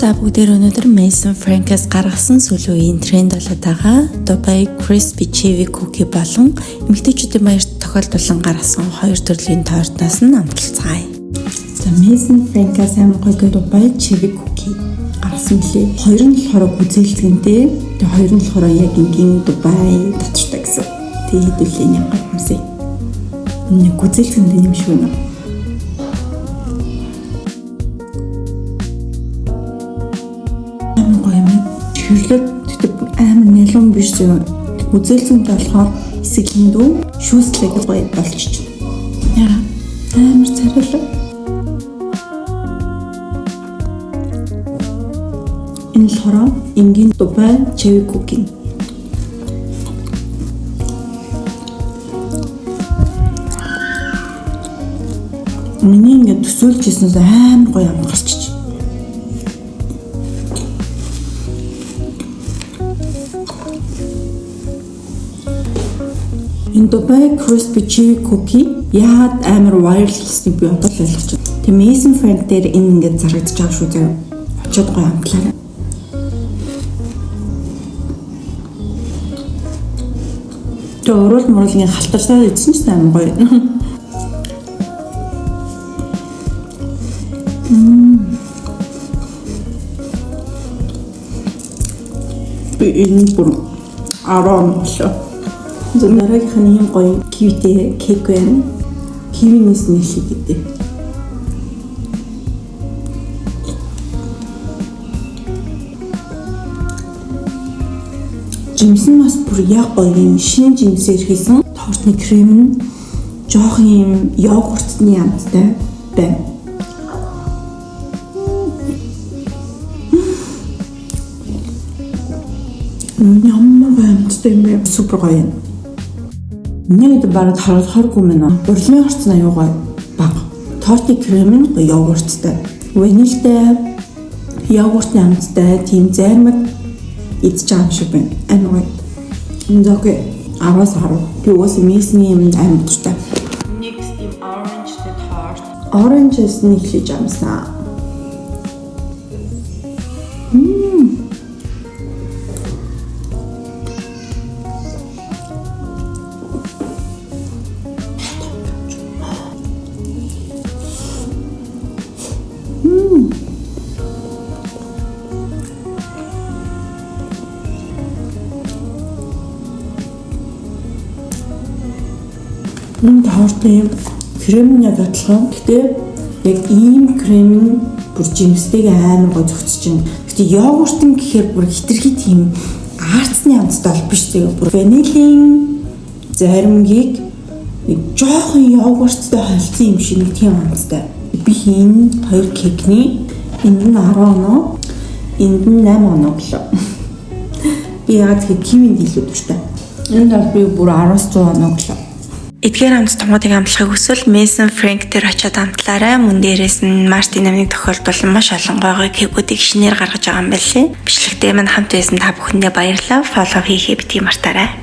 За бүгдээр өнөөдөр Mason Frank-аас гаргасан сүүлийн үеийн тренд болоод байгаа Dubai Crispy Chewy Cookie болон эмэгтэйчүүдийн баярт тохиолдуулан гаргасан хоёр төрлийн тортноос нь амталцгаая. За Mason Frank-аас амар гоё Dubai Chewy Cookie гаргасан лээ. Хоёр нь болохоор гүзээлтгэнтэй. Тэгээ хоёр нь болохоор яг ингийн Dubai татвартай гэсэн. Тэгээ хэдүүлээ юм гомсэй. Нэг гүзээлтгэнтэй юм шиг байна. Хөрлөд амар нялуун биш зөв. Үзэлцэнтэй болохоор эсэг хиндүү шүүслэг гоё болчих. Яа амар царилаа. Энэ болохоор энгийн Dubai Chewy Cookie. Миний ингэ төсөөлж ирсэнээс амар гоё амгарч. Энэ Dubai Crispy Chewy Cookie яагаад амар viral гэснийг би одоо л ойлгож байна. Тэгээ Mason Frank дээр энэ ингээд зарагдаж байгаа шүү заяа. Очоод гоё амтлаа. Тэгээ уруул муруулын халтарсаад идсэн ч амар гоё. Би энэ бүр 10 болоо. Дараагийнх нь юм гоё кивитэй кек байна. Кивинээс нэлээд гэдэг. Жимс нь бас бүр яг гоё юм шинэ жимсээр хийсэн. Тортны крем нь жоох юм йогуртны амттай байна. Ямар гоё амттай юм бэ? Супер гоё. Нэг бараг харахгүй мэнэ. Урлагийн орцны аюугаа баг. Тортны крем нь йогурттай. Ванильтай, йогуртны амттай тийм зармаг идэж байгаа юм шиг байна. Амар гоё. Эндээ 10-аас 10. Би уусаа Mason-ийн юм амар дуртай. Next юм orange-тэй торт. Orange-с нэг хийж амсан. Тортын крем нь яг адилхан. Гэхдээ яг ийм крем нь бүр жимстэйг амар гоё зохицож байна. Гэхдээ йогуртын гэхээр бүр хитрхи тийм арцны амттай бол биш зөө. Бүр ванилийн заримгийг нэг жоохон йогурттай холцсон юм шиг нэг тийм амттай. Би энэ хоёр кекний энд нь 10 оноо, энд нь 8 оноо гэлээ. Би яг тэр кивинд илүү дуртай. Энд бол би бүр 10-100 оноо гэлээ. Эдгээр амт томоодыг амтлахыг хүсвэл Mason Frank дээр очиод амтлаарай. Мөн дээрээс нь Мартин намыг тохиолдуулан маш олон гойгой кекүүдийг шинээр гаргаж байгаа юм байна лээ. Бичлэгтээ минь хамт байсан та бүхэндээ баярлалаа. Фоллоу хийхээ битгий мартаарай.